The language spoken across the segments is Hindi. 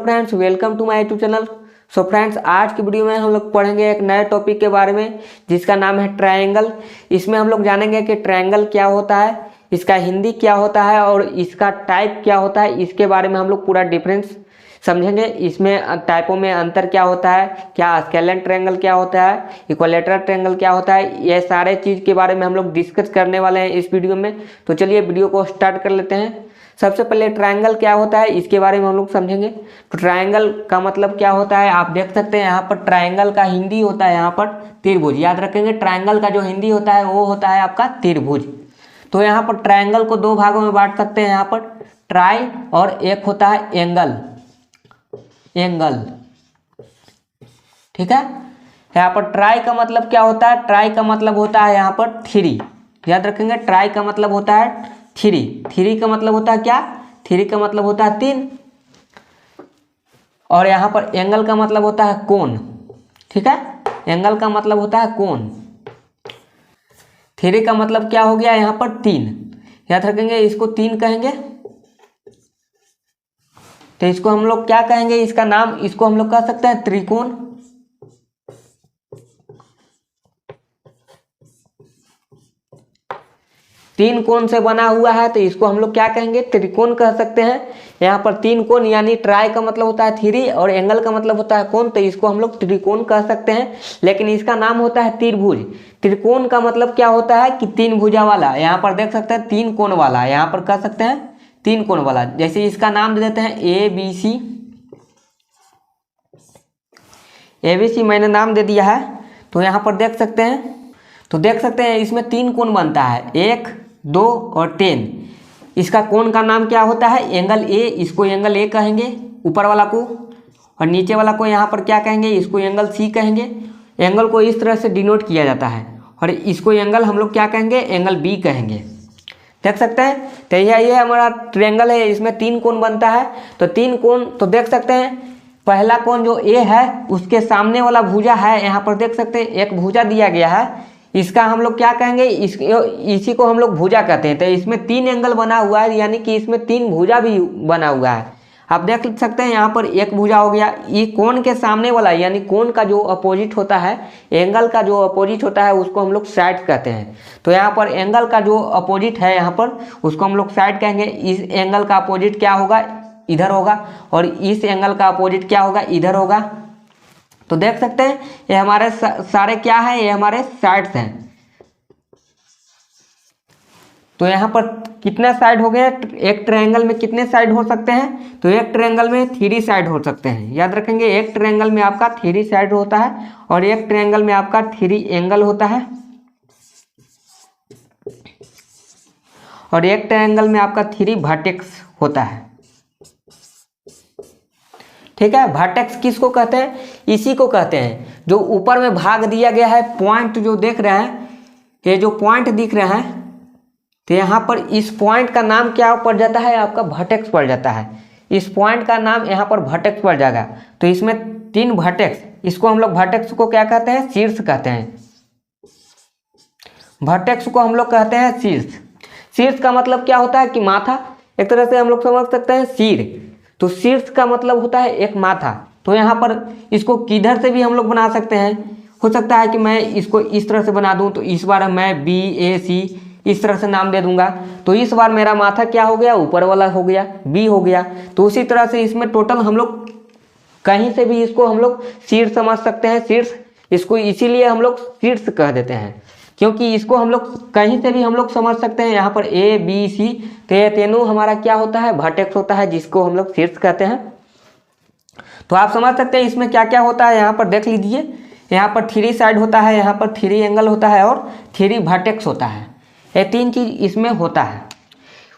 Friends, welcome to my YouTube channel. So friends, आज की वीडियो में हम लोग पढ़ेंगे एक नए टॉपिक के बारे में जिसका नाम है ट्रायंगल। इसमें हम लोग जानेंगे कि ट्रायंगल क्या होता है, इसका हिंदी क्या होता है और इसका टाइप क्या होता है। इसके बारे में हम लोग पूरा डिफरेंस समझेंगे। इसमें टाइपों में अंतर क्या होता है, क्या स्केलेन ट्रायंगल क्या होता है, इक्विलैटरल ट्रायंगल क्या होता है, ये सारे चीज़ के बारे में हम लोग डिस्कस करने वाले हैं इस वीडियो में। तो चलिए वीडियो को स्टार्ट कर लेते हैं। सबसे पहले ट्रायंगल क्या होता है इसके बारे में हम लोग समझेंगे। तो ट्रायंगल का मतलब क्या होता है, आप देख सकते हैं यहाँ पर ट्रायंगल का हिंदी होता है यहाँ पर त्रिभुज। याद रखेंगे, ट्रायंगल का जो हिंदी होता है वो होता है आपका त्रिभुज। तो यहाँ पर ट्रायंगल को दो भागों में बांट सकते हैं, यहाँ पर ट्राई और एक होता है एंगल। ठीक है, यहाँ पर ट्राई का मतलब क्या होता है, ट्राई का मतलब होता है यहाँ पर थ्री। याद रखेंगे, ट्राई का मतलब होता है थ्री। थ्री का मतलब होता है क्या, थ्री का मतलब होता है तीन। और यहाँ पर एंगल का मतलब होता है कोण। ठीक है, एंगल का मतलब होता है कोण। थ्री का मतलब क्या हो गया, यहाँ पर तीन। याद रखेंगे, इसको तीन कहेंगे। तो इसको हम लोग क्या कहेंगे, इसका नाम, इसको हम लोग कह सकते हैं त्रिकोण। तीन कोण से बना हुआ है तो इसको हम लोग क्या कहेंगे, त्रिकोण कह सकते हैं। यहाँ पर तीन कोण, यानी ट्राई का मतलब होता है थ्री और एंगल का मतलब होता है कोण, तो इसको हम लोग त्रिकोण कह सकते हैं। लेकिन इसका नाम होता है त्रिभुज। त्रिकोण का मतलब क्या होता है कि तीन भुजा वाला। यहाँ पर देख सकते हैं तीन कोण वाला, यहाँ पर कह सकते हैं तीन कोण वाला। जैसे इसका नाम दे देते हैं ए बी सी। ABC मैंने नाम दे दिया है। तो यहाँ पर देख सकते हैं, तो देख सकते हैं इसमें तीन कोण बनता है, एक, दो और 10। इसका कोण का नाम क्या होता है, एंगल ए। इसको एंगल ए कहेंगे ऊपर वाला को, और नीचे वाला को यहाँ पर क्या कहेंगे, इसको एंगल सी कहेंगे। एंगल को इस तरह से डिनोट किया जाता है, और इसको एंगल हम लोग क्या कहेंगे, एंगल बी कहेंगे। देख सकते हैं, तो ये हमारा ट्रायंगल है, इसमें तीन कोण बनता है। तो तीन कोण, तो देख सकते हैं पहला कोण जो ए है उसके सामने वाला भुजा है, यहाँ पर देख सकते हैं एक भुजा दिया गया है, इसका हम लोग क्या कहेंगे, इसी को हम लोग भुजा कहते हैं। तो इसमें तीन एंगल बना हुआ है, यानी कि इसमें तीन भुजा भी बना हुआ है। आप देख सकते हैं यहाँ पर एक भुजा हो गया। ये कोण के सामने वाला, यानी कोण का जो अपोजिट होता है, एंगल का जो अपोजिट होता है उसको हम लोग साइड कहते हैं। तो यहाँ पर एंगल का जो अपोजिट है यहाँ पर, उसको हम लोग साइड कहेंगे। इस एंगल का अपोजिट क्या होगा, इधर होगा, और इस एंगल का अपोजिट क्या होगा, इधर होगा। तो देख सकते हैं ये हमारे सारे क्या है, ये हमारे साइड्स हैं। तो यहाँ पर कितने साइड हो गए, एक ट्रायंगल में कितने साइड हो सकते हैं, तो एक ट्रायंगल में थ्री साइड हो सकते हैं। याद रखेंगे, एक ट्रायंगल में आपका थ्री साइड होता है, और एक ट्रायंगल में आपका थ्री एंगल होता है, और एक ट्रायंगल में आपका थ्री वर्टेक्स होता है। ठीक है, वर्टेक्स किसको कहते हैं, इसी को कहते हैं जो ऊपर में भाग दिया गया है। पॉइंट जो देख रहे हैं, ये जो पॉइंट दिख रहे हैं, तो यहाँ पर इस पॉइंट का नाम क्या पड़ जाता है, आपका वर्टेक्स पड़ जाता है। इस पॉइंट का नाम यहाँ पर वर्टेक्स पड़ जाएगा। तो इसमें तीन वर्टेक्स, इसको हम लोग वर्टेक्स को क्या कहते हैं, शीर्ष कहते हैं। वर्टेक्स को हम लोग कहते हैं शीर्ष। शीर्ष का मतलब क्या होता है कि माथा, एक तरह से हम लोग समझ सकते हैं सिर। तो शीर्ष का मतलब होता है एक माथा। तो यहाँ पर इसको किधर से भी हम लोग बना सकते हैं। हो सकता है कि मैं इसको इस तरह से बना दूं, तो इस बार मैं BAC इस तरह से नाम दे दूंगा, तो इस बार मेरा माथा क्या हो गया, ऊपर वाला हो गया, B हो गया। तो उसी तरह से इसमें टोटल हम लोग कहीं से भी इसको हम लोग शीर्ष समझ सकते हैं, शीर्ष। इसको इसीलिए हम लोग शीर्ष कह देते हैं, क्योंकि इसको हम लोग कहीं से भी हम लोग समझ सकते हैं। यहाँ पर ABC, तो ये तीनों हमारा क्या होता है, वर्टेक्स होता है, जिसको हम लोग शीर्ष कहते हैं। तो आप समझ सकते हैं इसमें क्या क्या होता है। यहाँ पर देख लीजिए, यहाँ पर थ्री साइड होता है, यहाँ पर थ्री एंगल होता है, और थ्री वर्टेक्स होता है। ये तीन चीज इसमें होता है।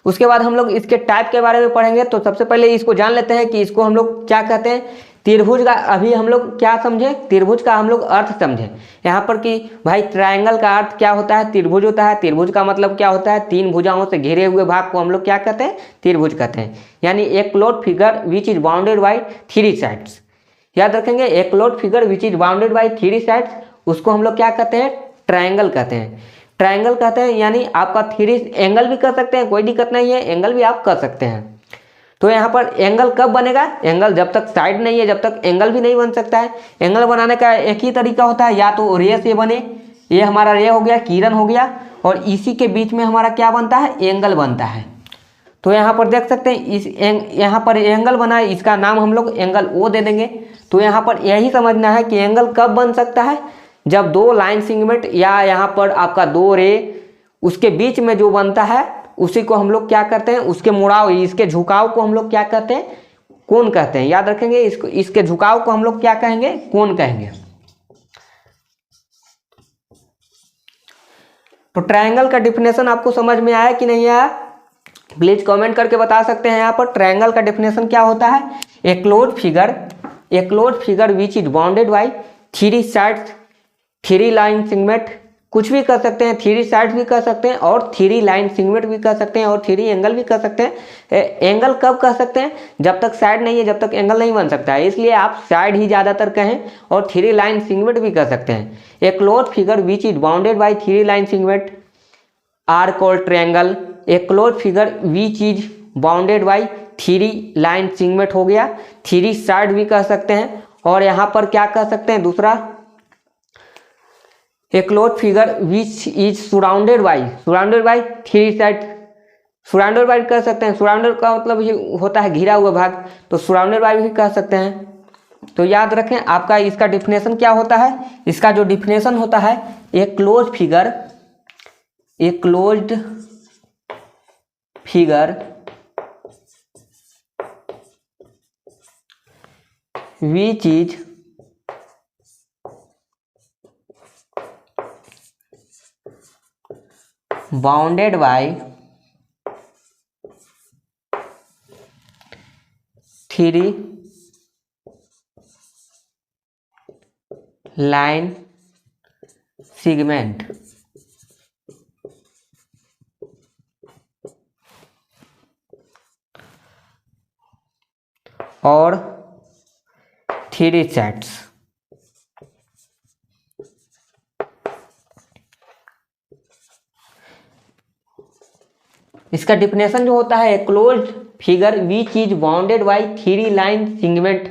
उसके बाद हम लोग इसके टाइप के बारे में पढ़ेंगे। तो सबसे पहले इसको जान लेते हैं कि इसको हम लोग क्या कहते हैं, त्रिभुज का अभी हम लोग क्या समझे, त्रिभुज का हम लोग अर्थ समझे। यहाँ पर कि भाई ट्रायंगल का अर्थ क्या होता है, त्रिभुज होता है। त्रिभुज का मतलब क्या होता है, तीन भुजाओं से घिरे हुए भाग को हम लोग क्या कहते हैं, त्रिभुज कहते हैं। यानी एक close figure which is bounded by three sides. याद रखेंगे, एक close figure which is bounded by three sides, उसको हम लोग क्या कहते हैं, ट्रायंगल कहते हैं। ट्रायंगल कहते हैं, यानी आपका थ्री एंगल भी कर सकते हैं, कोई दिक्कत नहीं है, एंगल भी आप कर सकते हैं। तो यहाँ पर एंगल कब बनेगा, एंगल जब तक साइड नहीं है जब तक एंगल भी नहीं बन सकता है। एंगल बनाने का एक ही तरीका होता है, या तो रे से बने, ये हमारा रे हो गया, किरण हो गया, और इसी के बीच में हमारा क्या बनता है, एंगल बनता है। तो यहाँ पर देख सकते हैं यहाँ पर एंगल बना है, इसका नाम हम लोग एंगल ओ दे देंगे। तो यहाँ पर यही समझना है कि एंगल कब बन सकता है, जब दो लाइन सेगमेंट या यहाँ पर आपका दो रे उसके बीच में जो बनता है उसी को हम लोग क्या करते हैं, उसके मुड़ाव, इसके झुकाव को हम लोग क्या कहते हैं, कोण कहते हैं। याद रखेंगे इसको, इसके झुकाव को हम लोग क्या कहेंगे, कोण कहेंगे। तो ट्रायंगल का डिफिनेशन आपको समझ में आया कि नहीं आया, प्लीज कमेंट करके बता सकते हैं। यहाँ पर ट्रायंगल का डिफिनेशन क्या होता है, a closed figure which is bounded by three sides, three line segment, कुछ भी कर सकते हैं, थ्री साइड भी कर सकते हैं और थ्री लाइन सेगमेंट भी कर सकते हैं और थ्री एंगल भी कर सकते हैं। एंगल कब कर सकते हैं, जब तक साइड नहीं है जब तक एंगल नहीं बन सकता है, इसलिए आप साइड ही ज़्यादातर कहें, और थ्री लाइन सेगमेंट भी कर सकते हैं। A closed figure which is bounded by three line segment are called triangle. A closed figure which is bounded by three line segment हो गया, थ्री साइड भी कर सकते हैं, और यहाँ पर क्या कर सकते हैं दूसरा, a closed figure which is surrounded by three side, surrounded by कर सकते हैं, सराउंडेड का मतलब ही होता है घिरा हुआ भाग, तो सराउंडेड बाई भी कर सकते हैं। तो याद रखें आपका इसका डिफिनेशन क्या होता है, इसका जो डिफिनेशन होता है, a closed figure which is bounded by three line segment और थ्री साइड्स। इसका डिफिनेशन जो होता है, closed figure which is bounded by three line segment.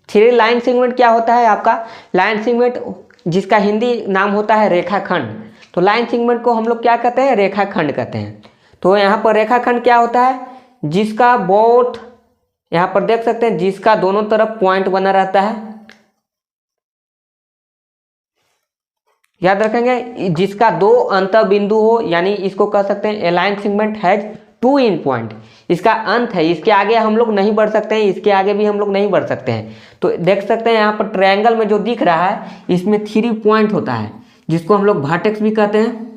Three line segment क्या होता है आपका, लाइन सेगमेंट जिसका हिंदी नाम होता है रेखाखंड, तो लाइन सेगमेंट को हम लोग क्या कहते हैं, रेखाखंड कहते हैं। तो यहाँ पर रेखाखंड क्या होता है, जिसका बोथ, यहाँ पर देख सकते हैं जिसका दोनों तरफ पॉइंट बना रहता है, याद रखेंगे जिसका दो अंत बिंदु हो, यानी इसको कह सकते हैं a line segment has two end point, इसका अंत है, इसके आगे हम लोग नहीं बढ़ सकते हैं, इसके आगे भी हम लोग नहीं बढ़ सकते हैं। तो देख सकते हैं यहाँ पर ट्रायंगल में जो दिख रहा है इसमें थ्री पॉइंट होता है, जिसको हम लोग वर्टेक्स भी कहते हैं,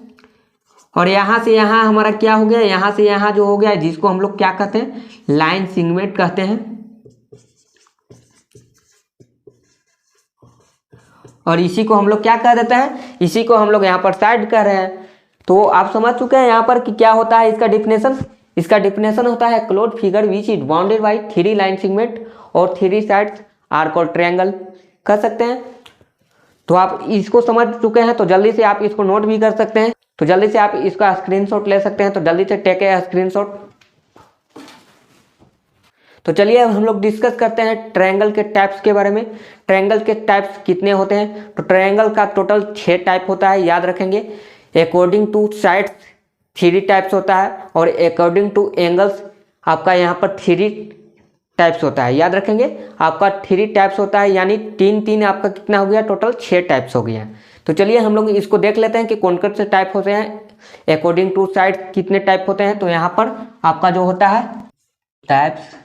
और यहाँ से यहाँ हमारा क्या हो गया, यहाँ से यहाँ जो हो गया जिसको हम लोग क्या कहते हैं, लाइन सेगमेंट कहते हैं, और इसी को हम लोग क्या कह देते हैं, इसी को हम लोग यहाँ पर साइड कह रहे हैं। तो आप समझ चुके हैं यहाँ पर कि क्या होता है इसका डिफिनेशन। इसका डिफिनेशन होता है closed figure which is bounded by three line segment और three sides are called triangle कर सकते हैं। तो आप इसको समझ चुके हैं, तो जल्दी से आप इसको नोट भी कर सकते हैं, तो जल्दी से आप इसका स्क्रीनशॉट ले सकते हैं, तो जल्दी से टेक ए स्क्रीनशॉट। तो चलिए अब हम लोग डिस्कस करते हैं ट्रायंगल के टाइप्स के बारे में। ट्रायंगल के टाइप्स कितने होते हैं, तो ट्रायंगल का टोटल 6 टाइप होता है, याद रखेंगे। अकॉर्डिंग टू साइड्स 3 टाइप्स होता है, और अकॉर्डिंग टू एंगल्स आपका यहाँ पर 3 टाइप्स होता है, याद रखेंगे आपका 3 टाइप्स होता है, यानी 3 आपका कितना हो गया, टोटल 6 टाइप्स हो गया। तो चलिए हम लोग इसको देख लेते हैं कि कौन कौन से टाइप होते हैं, अकॉर्डिंग टू साइड कितने टाइप होते हैं। तो यहाँ पर आपका जो होता है टाइप्स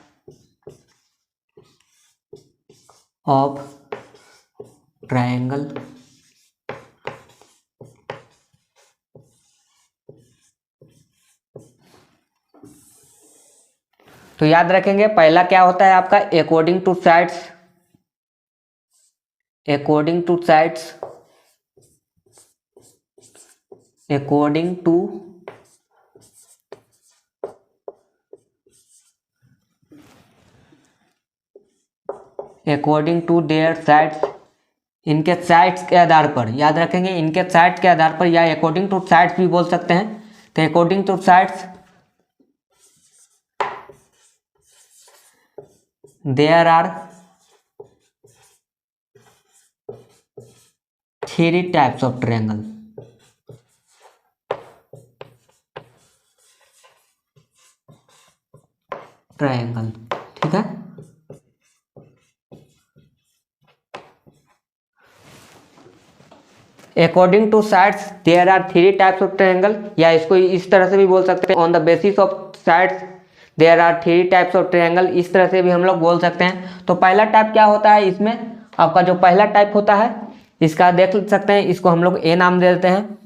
ऑफ ट्रायंगल, तो याद रखेंगे पहला क्या होता है आपका according to sides, according to sides, according to according to their sides, इनके साइड्स के आधार पर, याद रखेंगे इनके साइड्स के आधार पर, या अकॉर्डिंग टू साइड्स भी बोल सकते हैं। तो according to sides there are 3 types of triangle. Triangle, ठीक है। According to sides there are 3 types of triangle, या इसको इस तरह से भी बोल सकते हैं, on the basis of sides there are 3 types of triangle, इस तरह से भी हम लोग बोल सकते हैं। तो पहला टाइप क्या होता है, इसमें आपका जो पहला टाइप होता है इसका देख सकते हैं, इसको हम लोग ए नाम दे देते हैं।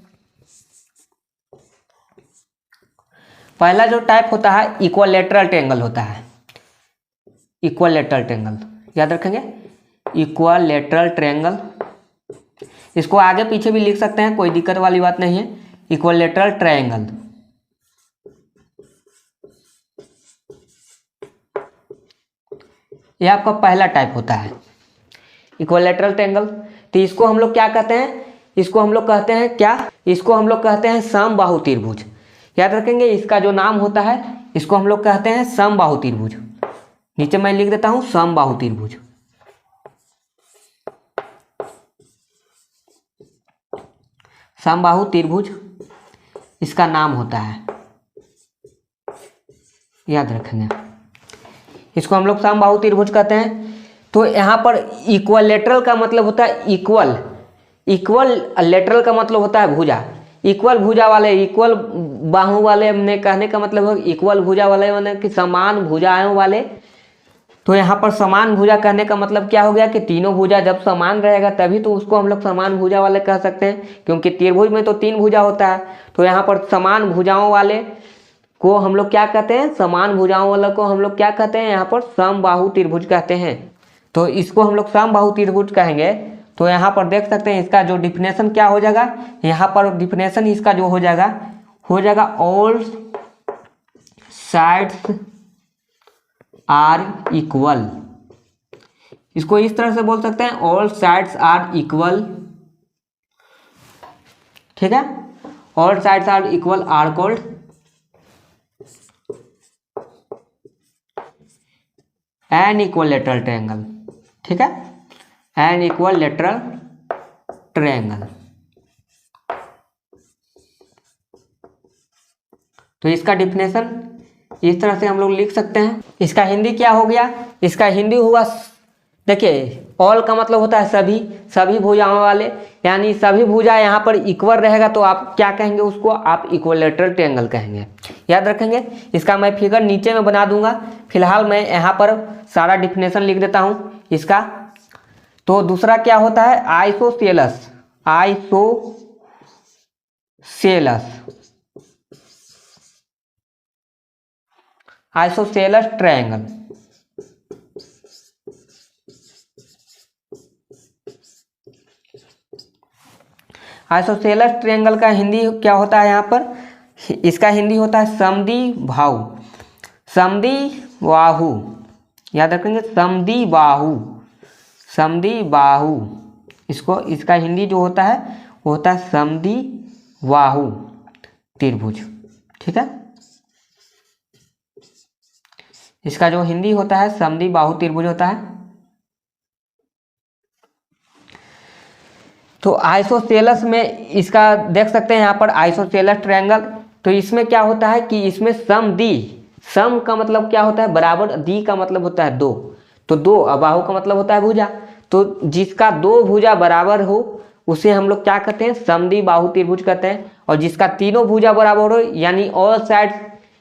पहला जो टाइप होता है इक्विलैटरल ट्रायंगल होता है। इक्विलैटरल ट्रायंगल याद रखेंगे, इक्विलैटरल ट्रायंगल, इसको आगे पीछे भी लिख सकते हैं, कोई दिक्कत वाली बात नहीं है। इक्विलैटरल ट्रायंगल, यह आपका पहला टाइप होता है इक्विलैटरल ट्रायंगल। तो इसको हम लोग क्या कहते हैं, इसको हम लोग कहते हैं क्या, इसको हम लोग कहते हैं समबाहु त्रिभुज। याद रखेंगे, इसका जो नाम होता है इसको हम लोग कहते हैं समबाहु त्रिभुज। नीचे मैं लिख देता हूं समबाहु त्रिभुज। समबाहु त्रिभुज इसका नाम होता है, याद रखेंगे, इसको हम लोग समबाहु त्रिभुज कहते हैं। तो यहाँ पर इक्विलैटरल का मतलब होता है इक्वल, इक्वल लेटरल का मतलब होता है भुजा। इक्वल भुजा वाले, इक्वल बाहु वाले, हमने कहने का मतलब है इक्वल भुजा वाले माने कि समान भुजाओं वाले। तो यहाँ पर समान भुजा कहने का मतलब क्या हो गया कि तीनों भुजा जब समान रहेगा तभी तो उसको हम लोग समान भुजा वाले कह सकते हैं, क्योंकि त्रिभुज में तो 3 भुजा होता है। तो यहाँ पर समान भुजाओं वाले को हम लोग क्या कहते हैं, समान भुजाओं वाला को हम लोग क्या कहते हैं, यहाँ पर समबाहु त्रिभुज कहते हैं। तो इसको हम लोग समबाहु त्रिभुज कहेंगे। तो यहाँ पर देख सकते हैं इसका जो डिफिनेशन क्या हो जाएगा, यहाँ पर डिफिनेशन इसका जो हो जाएगा ऑल साइड्स आर इक्वल। इसको इस तरह से बोल सकते हैं ऑल साइड्स आर इक्वल, ठीक है। All sides are equal are called an equilateral triangle, ठीक है, एन इक्विलैटरल ट्रायंगल। तो इसका डिफिनेशन इस तरह से हम लोग लिख सकते हैं। इसका हिंदी क्या हो गया, इसका हिंदी हुआ, देखिए ऑल का मतलब होता है सभी, सभी भुजाओं वाले, यानी सभी भुजा यहाँ पर इक्वल रहेगा तो आप क्या कहेंगे, उसको आप इक्विलैटरल ट्रायंगल कहेंगे। याद रखेंगे, इसका मैं फिगर नीचे में बना दूंगा, फिलहाल मैं यहाँ पर सारा डिफिनेशन लिख देता हूँ इसका। तो दूसरा क्या होता है isosceles, isosceles triangle. Isosceles triangle का हिंदी क्या होता है, यहाँ पर इसका हिंदी होता है समद्विबाहु, समद्विबाहु, याद रखेंगे समद्विबाहु। इसको इसका हिंदी जो होता है वो होता है समद्विबाहु त्रिभुज, ठीक है। इसका जो हिंदी होता है समद्विबाहु त्रिभुज होता है। तो आइसोसेलस में इसका देख सकते हैं यहाँ पर आइसोसेलस ट्रायंगल। तो इसमें क्या होता है कि इसमें सम का मतलब क्या होता है बराबर, दी का मतलब होता है दो, तो दो, बाहु का मतलब होता है भुजा। तो जिसका 2 भुजा बराबर हो उसे हम लोग क्या कहते हैं, समद्विबाहु त्रिभुज कहते हैं। और जिसका तीनों भुजा बराबर हो, यानी ऑल साइड्स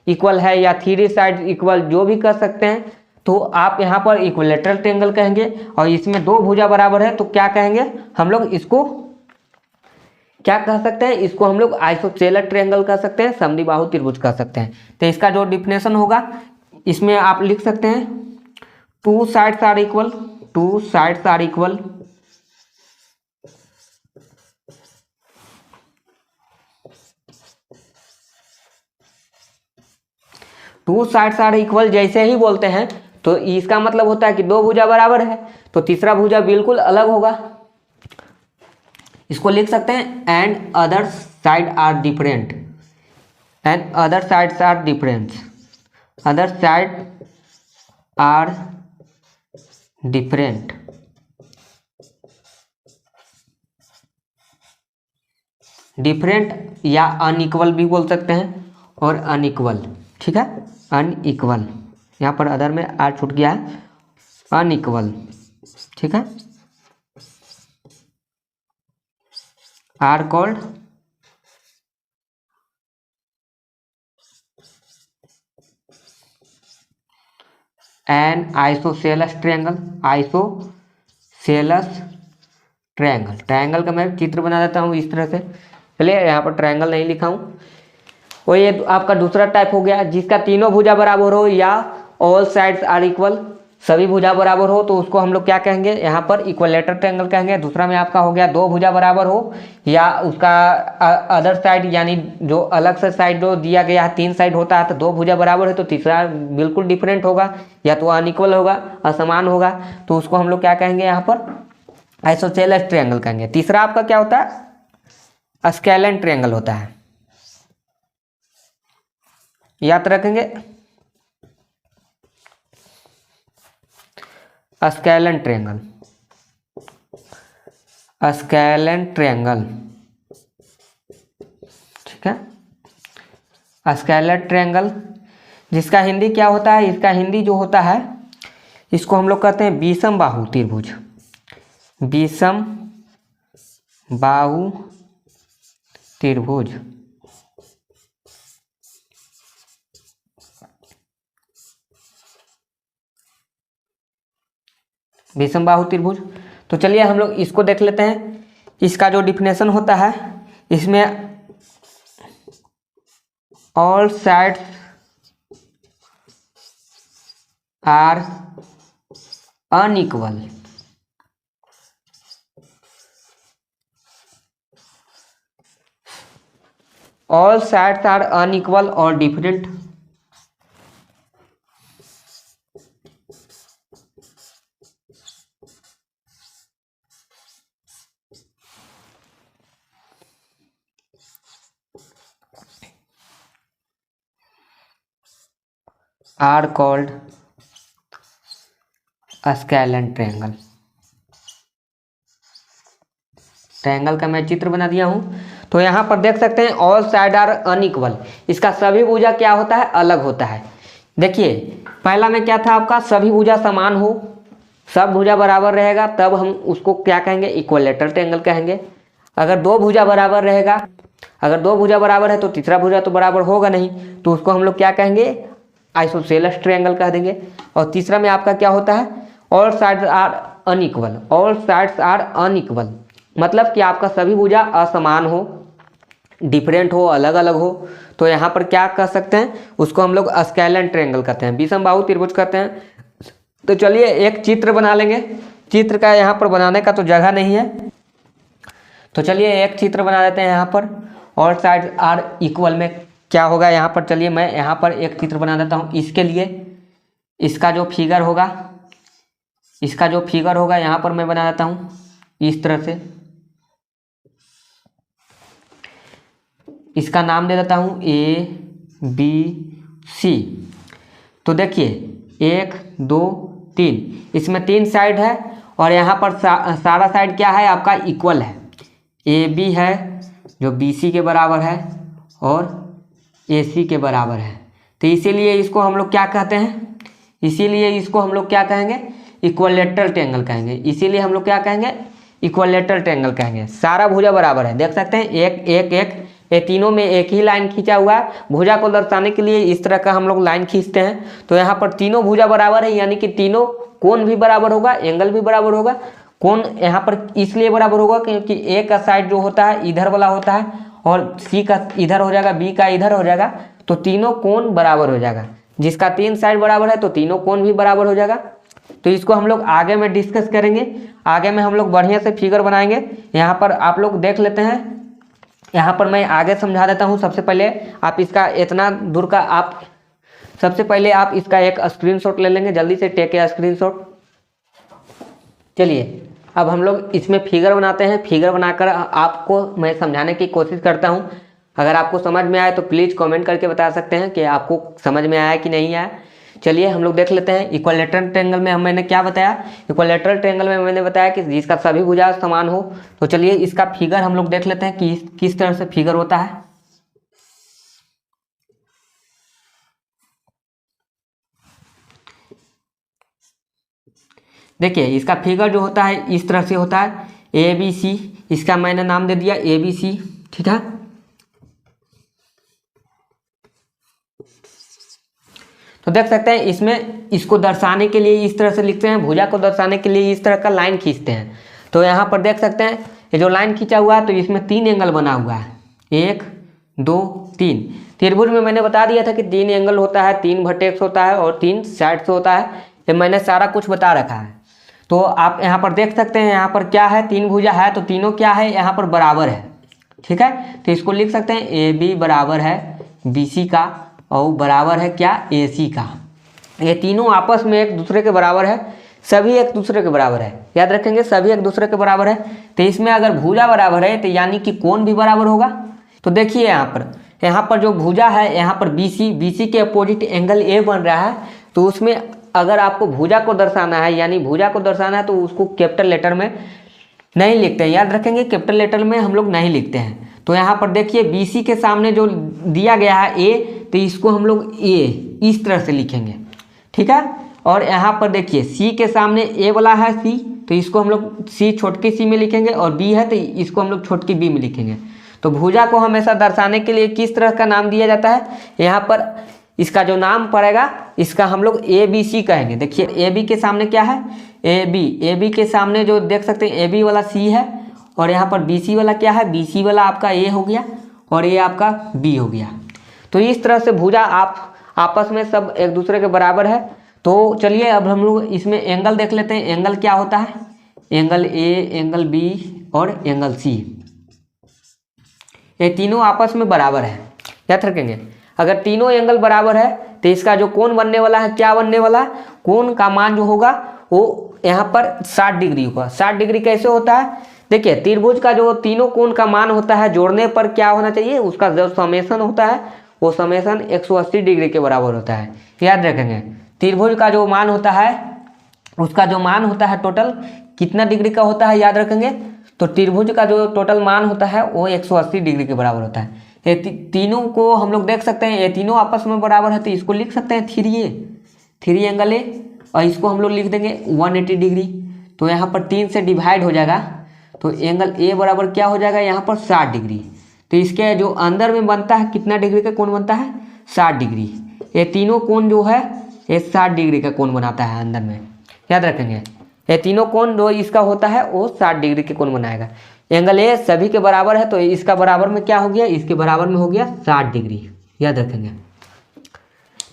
इक्वल है या 3 साइड इक्वल, जो भी कर सकते हैं, तो आप यहाँ पर इक्विलैटरल ट्रायंगल कहेंगे। और इसमें 2 भुजा बराबर है तो क्या कहेंगे हम लोग, इसको क्या कह सकते हैं, इसको हम लोग आइसोसेलस ट्रायंगल कह सकते हैं, समद्विबाहु त्रिभुज कह सकते हैं। तो इसका जो डिफिनेशन होगा इसमें आप लिख सकते हैं 2 sides are equal, 2 sides are equal, two sides are equal जैसे ही बोलते हैं तो इसका मतलब होता है कि 2 भुजा बराबर है, तो तीसरा भुजा बिल्कुल अलग होगा। इसको लिख सकते हैं and other side are different, and other sides are different, other side are different, different या अनइक्वल भी बोल सकते हैं, और अनइक्वल, ठीक है, अनइक्वल, यहाँ पर अदर में आर छूट गया है, अनइक्वल, ठीक है, are called an isosceles triangle, isosceles triangle. Triangle का मैं चित्र बना देता हूँ इस तरह से, चलिए यहाँ पर ट्रायंगल नहीं लिखा हूँ। और ये आपका दूसरा टाइप हो गया जिसका तीनों भुजा बराबर हो या ऑल साइड्स आर इक्वल, सभी भुजा बराबर हो, तो उसको हम लोग क्या कहेंगे, यहाँ पर इक्विलेटरल ट्रायंगल कहेंगे। दूसरा में आपका हो गया दो भुजा बराबर हो या उसका अदर साइड यानी जो अलग से साइड जो दिया गया है, तीन साइड होता है तो दो भुजा बराबर है, तो तीसरा बिल्कुल डिफरेंट होगा या तो अनइक्वल होगा, असमान होगा, तो उसको हम लोग क्या कहेंगे, यहाँ पर आइसोसेलेस ट्रायंगल कहेंगे। तीसरा आपका क्या होता है, स्केलन ट्रायंगल होता है, याद रखेंगे, स्केलन ट्रायंगल, स्केलन ट्रायंगल, ठीक है, स्केलन ट्रायंगल जिसका हिंदी क्या होता है, इसका हिंदी जो होता है इसको हम लोग कहते हैं विषम बाहु त्रिभुज, विषम बाहु त्रिभुज। विषम बाहु त्रिभुज, तो चलिए हम लोग इसको देख लेते हैं। इसका जो डिफिनेशन होता है, इसमें all sides are unequal, all sides are unequal और different, are called scalene triangle. Triangle का मैं चित्र बना दिया हूं, तो यहाँ पर देख सकते हैं ऑल साइड आर अनइक्वल, इसका सभी भुजा क्या होता है, अलग होता है। देखिए पहला में क्या था आपका, सभी भुजा समान हो, सब भुजा बराबर रहेगा, तब हम उसको क्या कहेंगे, इक्विलेटरल ट्रायंगल कहेंगे। अगर दो भुजा बराबर रहेगा, अगर दो भुजा बराबर है तो तीसरा भुजा तो बराबर होगा नहीं, तो उसको हम लोग क्या कहेंगे, आइसोसेलस ट्रायंगल कह देंगे। और तीसरा में आपका क्या होता है, all sides are unequal, all sides are unequal मतलब कि आपका सभी भुजा असमान हो, डिफरेंट हो, अलग अलग हो, तो यहाँ पर क्या कह सकते हैं, उसको हम लोग स्केलन ट्रायंगल कहते हैं, विषम बाहु त्रिभुज कहते हैं। तो चलिए एक चित्र बना लेंगे, चित्र का यहाँ पर बनाने का तो जगह नहीं है, तो चलिए एक चित्र बना देते हैं। यहाँ पर ऑल साइड्स आर इक्वल में क्या होगा, यहाँ पर चलिए मैं यहाँ पर एक चित्र बना देता हूँ। इसके लिए इसका जो फिगर होगा, इसका जो फिगर होगा यहाँ पर मैं बना देता हूँ इस तरह से, इसका नाम दे देता हूँ ABC। तो देखिए 1 2 3, इसमें 3 साइड है और यहाँ पर सारा साइड क्या है आपका, इक्वल है। AB है जो BC के बराबर है और AC के बराबर है, तो इसीलिए इसको हम लोग क्या कहते हैं, इसीलिए इसको हम लोग क्या कहेंगे, इक्विलेटरल ट्रायंगल कहेंगे। इसीलिए हम लोग क्या कहेंगे, इक्विलेटरल ट्रायंगल कहेंगे। सारा भुजा बराबर है, देख सकते हैं, एक एक एक, ये तीनों में एक ही लाइन खींचा हुआ है। भुजा को दर्शाने के लिए इस तरह का हम लोग लाइन खींचते हैं, तो यहाँ पर तीनों भुजा बराबर है, यानी कि तीनों कोण भी बराबर होगा, एंगल भी बराबर होगा। कोण यहाँ पर इसलिए बराबर होगा क्योंकि ए का साइड जो होता है इधर वाला होता है और सी का इधर हो जाएगा, बी का इधर हो जाएगा, तो तीनों कोण बराबर हो जाएगा। जिसका 3 साइड बराबर है तो तीनों कोण भी बराबर हो जाएगा। तो इसको हम लोग आगे में डिस्कस करेंगे, आगे में हम लोग बढ़िया से फिगर बनाएंगे। यहाँ पर आप लोग देख लेते हैं, यहाँ पर मैं आगे समझा देता हूँ। सबसे पहले आप इसका इतना दूर का आप सबसे पहले आप इसका एक स्क्रीनशॉट ले लेंगे, जल्दी से टेक ए स्क्रीनशॉट। चलिए अब हम लोग इसमें फिगर बनाते हैं। फिगर बनाकर आपको मैं समझाने की कोशिश करता हूँ। अगर आपको समझ में आए तो प्लीज़ कमेंट करके बता सकते हैं कि आपको समझ में आया कि नहीं आया। चलिए हम लोग देख लेते हैं। इक्विलैटरल ट्रायंगल में मैंने क्या बताया, इक्विलैटरल ट्रायंगल में मैंने बताया कि जिसका सभी भुजा समान हो। तो चलिए इसका फिगर हम लोग देख लेते हैं कि किस तरह से फिगर होता है। देखिए इसका फिगर जो होता है इस तरह से होता है, ABC, इसका मैंने नाम दे दिया ABC, ठीक है। तो देख सकते हैं इसमें इसको दर्शाने के लिए इस तरह से लिखते हैं, भुजा को दर्शाने के लिए इस तरह का लाइन खींचते हैं। तो यहाँ पर देख सकते हैं ये जो लाइन खींचा हुआ है तो इसमें 3 एंगल बना हुआ है, 1 2 3। त्रिभुज में मैंने बता दिया था कि 3 एंगल होता है, 3 वर्टेक्स होता है और 3 साइड से होता है, ये मैंने सारा कुछ बता रखा है। तो आप यहाँ पर देख सकते हैं यहाँ पर क्या है, 3 भुजा है तो तीनों क्या है यहाँ पर बराबर है, ठीक है। तो इसको लिख सकते हैं AB बराबर है BC का और बराबर है क्या AC का। ये तीनों आपस में एक दूसरे के बराबर है, सभी एक दूसरे के बराबर है, याद रखेंगे सभी एक दूसरे के बराबर है। तो इसमें अगर भुजा बराबर है तो यानी कि कोण भी बराबर होगा। तो देखिए यहाँ पर जो भुजा है यहाँ पर BC के अपोजिट एंगल A बन रहा है। तो उसमें अगर आपको भुजा को दर्शाना है यानी भुजा को दर्शाना है तो उसको कैपिटल लेटर में नहीं लिखते हैं, याद रखेंगे कैपिटल लेटर में हम लोग नहीं लिखते हैं। तो यहाँ पर देखिए BC के सामने जो दिया गया है A, तो इसको हम लोग A इस तरह से लिखेंगे, ठीक है। और यहाँ पर देखिए C के सामने A वाला है C, तो इसको हम लोग C छोटकी C में लिखेंगे और B है तो इसको हम लोग छोटकी B में लिखेंगे। तो भुजा को हमेशा दर्शाने के लिए किस तरह का नाम दिया जाता है, यहाँ पर इसका जो नाम पड़ेगा इसका हम लोग ABC कहेंगे। देखिए AB के सामने क्या है AB के सामने जो देख सकते हैं AB वाला C है और यहाँ पर BC वाला क्या है, BC वाला आपका A हो गया और ये आपका B हो गया। तो इस तरह से भुजा आप आपस में सब एक दूसरे के बराबर है। तो चलिए अब हम लोग इसमें एंगल देख लेते हैं। एंगल क्या होता है, एंगल A, एंगल B और एंगल C, ये तीनों आपस में बराबर है, याद रखेंगे। अगर तीनों एंगल बराबर है तो इसका जो कोण बनने वाला है, क्या बनने वाला है, कोण का मान जो होगा वो यहाँ पर 60 डिग्री होगा। 60 डिग्री कैसे होता है, देखिए त्रिभुज का जो तीनों कोण का मान होता है जोड़ने पर क्या होना चाहिए, उसका जो समेशन होता है वो समेशन 180 डिग्री के बराबर होता है, याद रखेंगे। त्रिभुज का जो मान होता है उसका जो मान होता है टोटल कितना डिग्री का होता है, याद रखेंगे। तो त्रिभुज का जो टोटल मान होता है वो 180 डिग्री के बराबर होता है। ये तीनों को हम लोग देख सकते हैं, ये तीनों आपस में बराबर है तो इसको लिख सकते हैं 3 एंगल A और इसको हम लोग लिख देंगे 180 डिग्री। तो यहाँ पर 3 से डिवाइड हो जाएगा तो एंगल A बराबर क्या हो जाएगा यहाँ पर 60 डिग्री। तो इसके जो अंदर में बनता है कितना डिग्री का कोण बनता है, 60 डिग्री। ये तीनों कोण जो है ये 60 डिग्री का कोण बनाता है अंदर में, याद रखेंगे। ये तीनों कोण जो इसका होता है वो 60 डिग्री के कोण बनाएगा। एंगल A सभी के बराबर है तो इसका बराबर में क्या हो गया, इसके बराबर में हो गया 60 डिग्री, याद रखेंगे।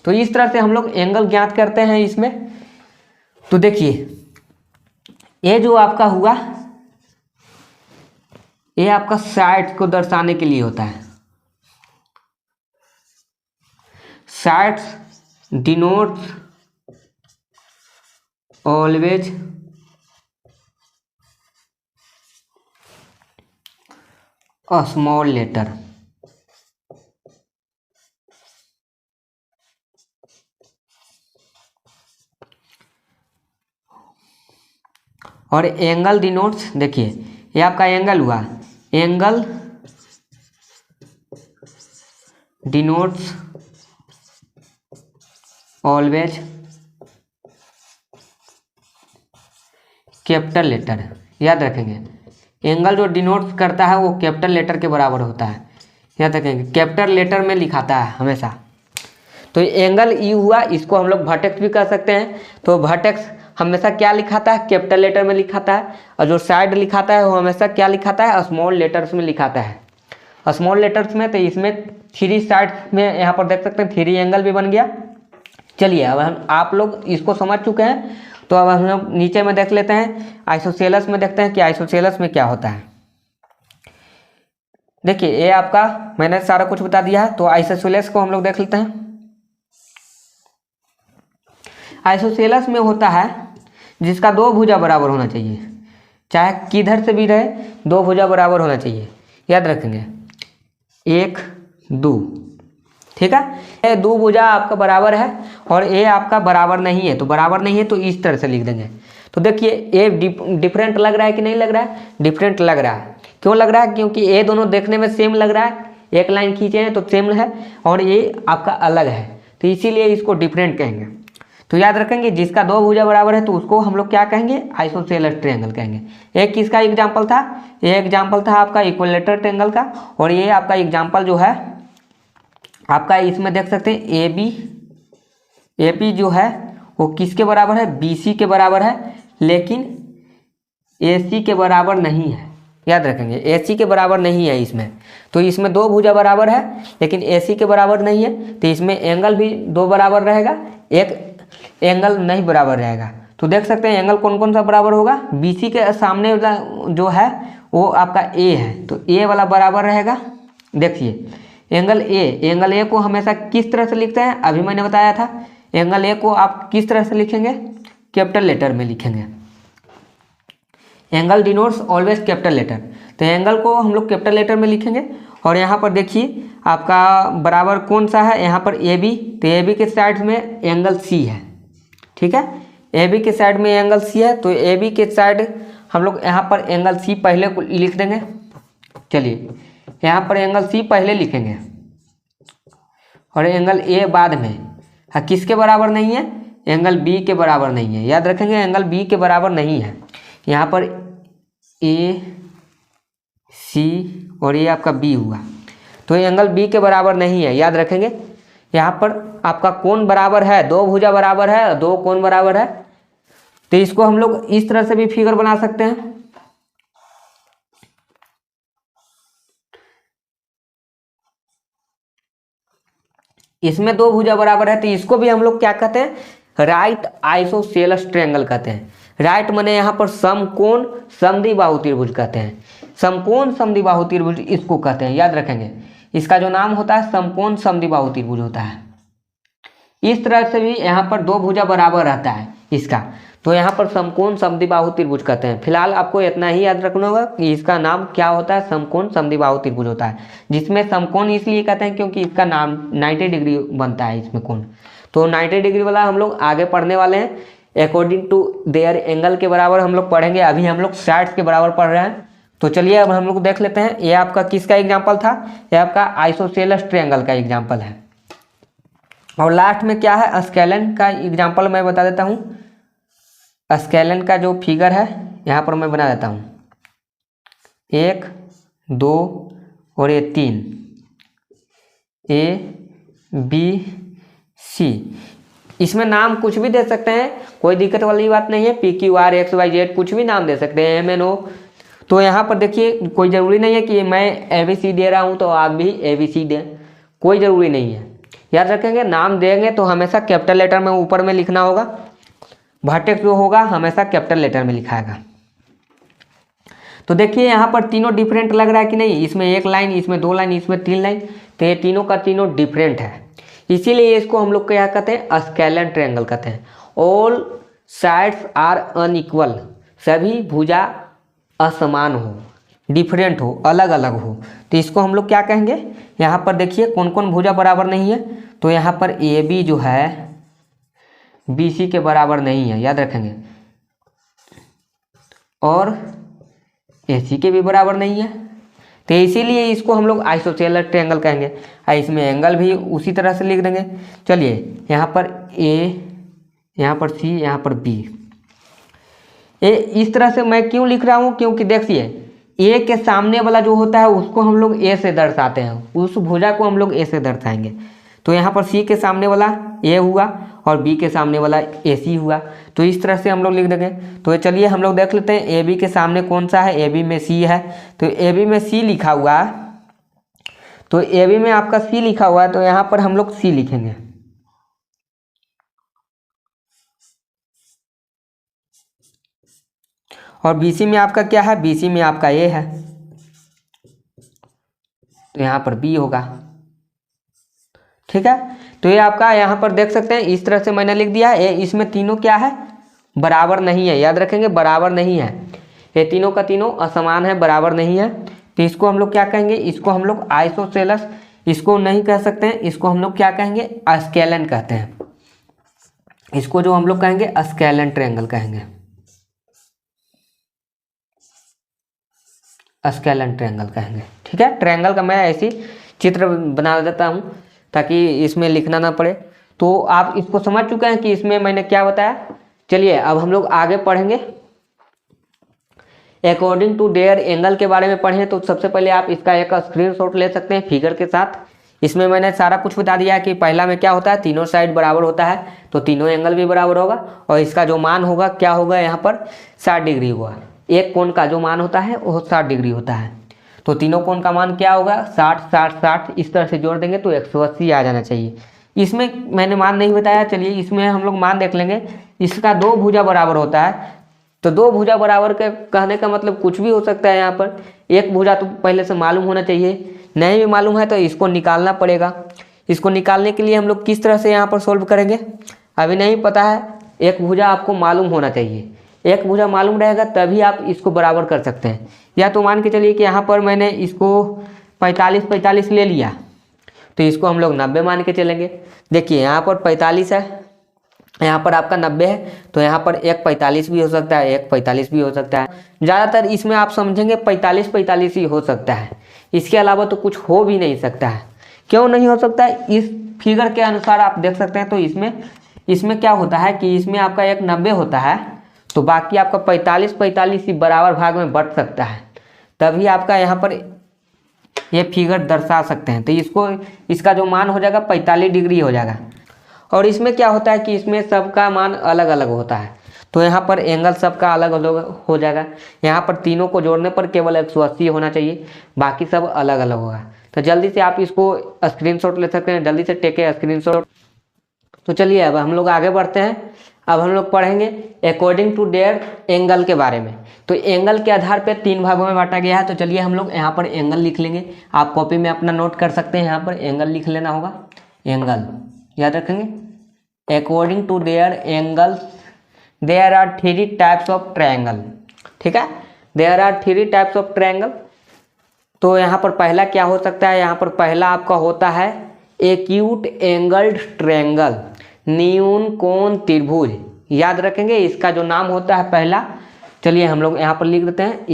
तो इस तरह से हम लोग एंगल ज्ञात करते हैं इसमें। तो देखिए ये जो आपका हुआ ये आपका साइड को दर्शाने के लिए होता है। Sides denotes always a small letter. और एंगल डिनोट्स, देखिए ये आपका एंगल हुआ, angle denotes always capital letter, याद रखेंगे। एंगल जो डिनोट्स करता है वो कैपिटल लेटर के बराबर होता है, याद रखेंगे, कैपिटल लेटर में लिखाता है हमेशा। तो एंगल E हुआ, इसको हम लोग वर्टेक्स भी कर सकते हैं। तो वर्टेक्स हमेशा क्या लिखाता है, कैपिटल लेटर में लिखाता है। और जो साइड लिखाता है वो हमेशा क्या लिखाता है, स्मॉल लेटर्स में लिखाता है। स्मॉल लेटर्स में तो इसमें 3 साइड में यहाँ पर देख सकते हैं 3 एंगल भी बन गया। चलिए अब हम आप लोग इसको समझ चुके हैं तो अब हम लोग नीचे में देख लेते हैं, आइसोसेलेस में देखते हैं कि आइसोसेलेस में क्या होता है। देखिए ये आपका मैंने सारा कुछ बता दिया है। तो आइसोसेलेस को हम लोग देख लेते हैं। आइसोसेलेस में होता है जिसका 2 भुजा बराबर होना चाहिए, चाहे किधर से भी रहे 2 भुजा बराबर होना चाहिए, याद रखेंगे 1 2, ठीक है। ये दो भुजा आपका बराबर है और ए आपका बराबर नहीं है, तो बराबर नहीं है तो इस तरह से लिख देंगे। तो देखिए ए डिफरेंट लग रहा है कि नहीं लग रहा है? डिफरेंट लग रहा है। क्यों लग रहा है? क्योंकि ए दोनों देखने में सेम लग रहा है, एक लाइन खींचे हैं तो सेम है, और ये आपका अलग है, तो इसीलिए इसको डिफरेंट कहेंगे। तो याद रखेंगे जिसका दो भुजा बराबर है तो उसको हम लोग क्या कहेंगे? आइसोसेलेस ट्रायंगल कहेंगे। एक किसका एग्जाम्पल था? ये एग्जाम्पल था आपका इक्विलेटरल ट्रायंगल का, और ये आपका एग्जाम्पल जो है आपका इसमें देख सकते हैं ए पी जो है वो किसके बराबर है? बी सी के बराबर है, लेकिन ए सी के बराबर नहीं है। याद रखेंगे ए सी के बराबर नहीं है इसमें, तो इसमें दो भुजा बराबर है लेकिन ए सी के बराबर नहीं है, तो इसमें एंगल भी दो बराबर रहेगा, एक एंगल नहीं बराबर रहेगा। तो देख सकते हैं एंगल कौन कौन सा बराबर होगा? बी सी के सामने वाला जो है वो आपका ए है, तो ए वाला बराबर रहेगा। देखिए एंगल ए को हमेशा किस तरह से लिखते हैं? अभी मैंने बताया था, एंगल ए को आप किस तरह से लिखेंगे? कैपिटल लेटर में लिखेंगे। Angle denotes always capital letter, तो एंगल को हम लोग कैपिटल लेटर में लिखेंगे। और यहाँ पर देखिए आपका बराबर कौन सा है? यहाँ पर ए बी, तो ए बी के साइड में एंगल सी है, ठीक है। ए बी के साइड में एंगल सी है, तो ए बी के साइड हम लोग यहाँ पर एंगल सी पहले को लिख देंगे। चलिए यहाँ पर एंगल सी पहले लिखेंगे और एंगल ए बाद में। हाँ, किसके बराबर नहीं है? एंगल बी के बराबर नहीं है। याद रखेंगे एंगल बी के बराबर नहीं है। यहाँ पर ए सी और ये आपका बी हुआ, तो एंगल बी के बराबर नहीं है। याद रखेंगे यहाँ पर आपका कोण बराबर है, दो भुजा बराबर है, दो कोण बराबर है, तो इसको हम लोग इस तरह से भी फिगर बना सकते हैं। इसमें दो भुजा बराबर है तो इसको भी हम लोग क्या कहते हैं? राइट आइसोसेलेस ट्रायंगल कहते हैं। राइट माने यहाँ पर समकोण समद्विबाहु त्रिभुज कहते हैं। समकोण समद्विबाहु त्रिभुज इसको कहते हैं। याद रखेंगे इसका जो नाम होता है समकोण समद्विबाहु त्रिभुज होता है। इस तरह से भी यहाँ पर दो भुजा बराबर रहता है इसका, तो यहाँ पर समकोण समद्विबाहु त्रिभुज कहते हैं। फिलहाल आपको इतना ही याद रखना होगा कि इसका नाम क्या होता है? समकोण समद्विबाहु त्रिभुज होता है, जिसमें समकोण इसलिए कहते हैं क्योंकि इसका नाम 90 डिग्री बनता है इसमें कोण। तो 90 डिग्री वाला हम लोग आगे पढ़ने वाले हैं। अकॉर्डिंग टू देयर एंगल के बराबर हम लोग पढ़ेंगे। अभी हम लोग साइड्स के बराबर पढ़ रहे हैं। तो चलिए अब हम लोग देख लेते हैं। ये आपका किसका एग्जाम्पल था? ये आपका आइसोसेलेस ट्रायंगल का एग्जाम्पल है। और लास्ट में क्या है? स्केलन का एग्जाम्पल मैं बता देता हूँ। स्केलन का जो फिगर है यहाँ पर मैं बना देता हूँ, 1 2 और ये 3, ए बी सी। इसमें नाम कुछ भी दे सकते हैं, कोई दिक्कत वाली बात नहीं है। P Q R X Y Z कुछ भी नाम दे सकते हैं, एम एन ओ। तो यहाँ पर देखिए कोई ज़रूरी नहीं है कि मैं ए बी सी दे रहा हूँ तो आप भी ए बी सी दें, कोई ज़रूरी नहीं है। याद रखेंगे नाम देंगे तो हमेशा कैपिटल लेटर में ऊपर में लिखना होगा। वर्टेक्स जो होगा हमेशा कैपिटल लेटर में लिखाएगा। तो देखिए यहाँ पर तीनों डिफरेंट लग रहा है कि नहीं? इसमें एक लाइन, इसमें दो लाइन, इसमें तीन लाइन, तो ये तीनों का तीनों डिफरेंट है। इसीलिए इसको हम लोग क्या कहते हैं? स्केलन ट्रायंगल कहते हैं। ऑल साइड्स आर अनइक्वल, सभी भुजा असमान हो, डिफरेंट हो, अलग अलग हो, तो इसको हम लोग क्या कहेंगे? यहाँ पर देखिए कौन कौन भुजा बराबर नहीं है, तो यहाँ पर ए बी जो है बी सी के बराबर नहीं है। याद रखेंगे, और ए सी के भी बराबर नहीं है, तो इसीलिए इसको हम लोग आइसोसेलेस ट्रायंगल कहेंगे। इसमें एंगल भी उसी तरह से लिख देंगे। चलिए यहाँ पर ए, यहाँ पर सी, यहाँ पर बी। ए इस तरह से मैं क्यों लिख रहा हूँ? क्योंकि देखिए ए के सामने वाला जो होता है उसको हम लोग ए से दर्शाते हैं, उस भुजा को हम लोग ए से दर्शाएंगे। तो यहाँ पर सी के सामने वाला ए हुआ और बी के सामने वाला ए सी हुआ, तो इस तरह से हम लोग लिख देंगे। तो चलिए हम लोग देख लेते हैं ए बी के सामने कौन सा है? ए बी में सी है, तो ए बी में सी लिखा हुआ है, तो ए बी में आपका सी लिखा हुआ है, तो यहाँ पर हम लोग सी लिखेंगे। और बी सी में आपका क्या है? बी सी में आपका ए है, तो यहाँ पर बी होगा। ठीक है, तो ये आपका यहाँ पर देख सकते हैं इस तरह से मैंने लिख दिया है। इसमें तीनों क्या है? बराबर नहीं है। याद रखेंगे बराबर नहीं है, ये तीनों का तीनों असमान है, बराबर नहीं है। तो इसको हम लोग क्या कहेंगे? इसको हम लोग आइसोसेलेस इसको नहीं कह सकते हैं, इसको हम लोग क्या कहेंगे, स्केलन कहते हैं। इसको जो हम लोग कहेंगे स्केलन ट्रायंगल कहेंगे, स्केलन ट्रायंगल कहेंगे। ठीक है, ट्रायंगल का मैं ऐसी चित्र बना देता हूँ ताकि इसमें लिखना ना पड़े। तो आप इसको समझ चुके हैं कि इसमें मैंने क्या बताया। चलिए अब हम लोग आगे पढ़ेंगे, अकॉर्डिंग टू देयर एंगल के बारे में पढ़ें। तो सबसे पहले आप इसका एक स्क्रीनशॉट ले सकते हैं फिगर के साथ। इसमें मैंने सारा कुछ बता दिया है कि पहला में क्या होता है, तीनों साइड बराबर होता है तो तीनों एंगल भी बराबर होगा, और इसका जो मान होगा क्या होगा, यहाँ पर 60 डिग्री होगा। एक कोण का जो मान होता है वो 60 डिग्री होता है। तो तीनों कोण का मान क्या होगा, 60 60 60, इस तरह से जोड़ देंगे तो 180 आ जाना चाहिए। इसमें मैंने मान नहीं बताया, चलिए इसमें हम लोग मान देख लेंगे। इसका दो भुजा बराबर होता है, तो दो भुजा बराबर के कहने का मतलब कुछ भी हो सकता है। यहाँ पर एक भुजा तो पहले से मालूम होना चाहिए, नहीं भी मालूम है तो इसको निकालना पड़ेगा। इसको निकालने के लिए हम लोग किस तरह से यहाँ पर सोल्व करेंगे, अभी नहीं पता है। एक भुजा आपको मालूम होना चाहिए, एक भुजा मालूम रहेगा तभी आप इसको बराबर कर सकते हैं। या तो मान के चलिए कि यहाँ पर मैंने इसको 45 45 ले लिया, तो इसको हम लोग 90 मान के चलेंगे। देखिए यहाँ पर 45 है, यहाँ पर आपका 90 है, तो यहाँ पर एक 45 भी हो सकता है, एक 45 भी हो सकता है। ज़्यादातर इसमें आप समझेंगे 45 45 ही हो सकता है, इसके अलावा तो कुछ हो भी नहीं सकता है। क्यों नहीं हो सकता है, इस फिगर के अनुसार आप देख सकते हैं। तो इसमें क्या होता है कि इसमें आपका एक 90 होता है, तो बाकी आपका 45 45 ही बराबर भाग में बंट सकता है, तभी आपका यहाँ पर ये फिगर दर्शा सकते हैं। तो इसका जो मान हो जाएगा 45 डिग्री हो जाएगा। और इसमें क्या होता है कि इसमें सबका मान अलग अलग होता है, तो यहाँ पर एंगल सबका अलग अलग हो जाएगा। यहाँ पर तीनों को जोड़ने पर केवल 180 होना चाहिए, बाकी सब अलग अलग होगा। तो जल्दी से आप इसको स्क्रीनशॉट ले सकते हैं, जल्दी से टेक के स्क्रीनशॉट। तो चलिए अब हम लोग आगे बढ़ते हैं। अब हम लोग पढ़ेंगे अकॉर्डिंग टू देयर एंगल के बारे में। तो एंगल के आधार पर 3 भागों में बांटा गया है। तो चलिए हम लोग यहाँ पर एंगल लिख लेंगे, आप कॉपी में अपना नोट कर सकते हैं, यहाँ पर एंगल लिख लेना होगा। एंगल याद रखेंगे, according to their angles there are 3 types of triangle. ठीक है, there are 3 types of triangle. तो यहाँ पर पहला क्या हो सकता है, यहाँ पर पहला आपका होता है एक्यूट एंगल्ड ट्रायंगल, न्यून कोण त्रिभुज। याद रखेंगे, इसका जो नाम होता है पहला, चलिए हम लोग यहाँ पर लिख देते हैं